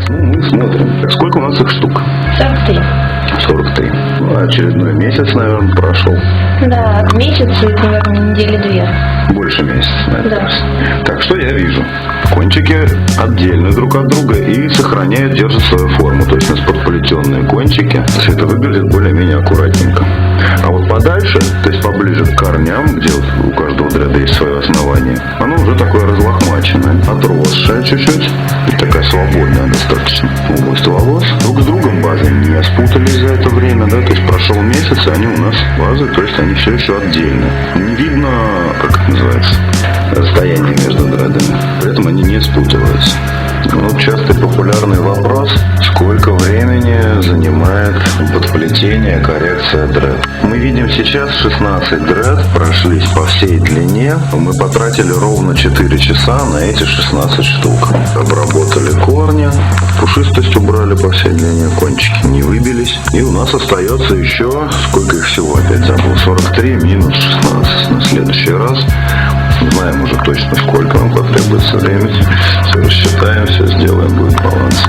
Ну, мы смотрим. Сколько у нас их штук? 43. 43. Ну, очередной месяц, наверное, прошел. Да, месяц и, наверное, недели 2. Больше месяца, наверное. Да. Так, что я вижу? Кончики отдельны друг от друга и сохраняют, держат свою форму. То есть у нас подплетенные кончики. Все это выглядит более-менее аккуратненько. А вот подальше, то есть поближе к корням, где вот у каждого дреда есть свое основание, оно уже такое разлохмаченное, отросшее чуть-чуть и такая свободная достаточно область волос. Друг с другом базы не спутались за это время, да, то есть прошел месяц, и они у нас базы, то есть они все еще отдельно. Не видно, как это называется, расстояние между дредами, поэтому они не спутываются. Ну, частый популярный вопрос, сколько времени занимает подплетение, коррекция дред. Мы видим сейчас 16 дред, прошлись по всей длине. Мы потратили ровно 4 часа на эти 16 штук. Обработали корни, пушистость убрали по всей длине, кончики не выбились. И у нас остается еще, сколько их всего, опять забыл, 43 минус 16. На следующий раз знаем уже точно, сколько нам потребуется времени. Все рассчитаем, все сделаем, будет баланс.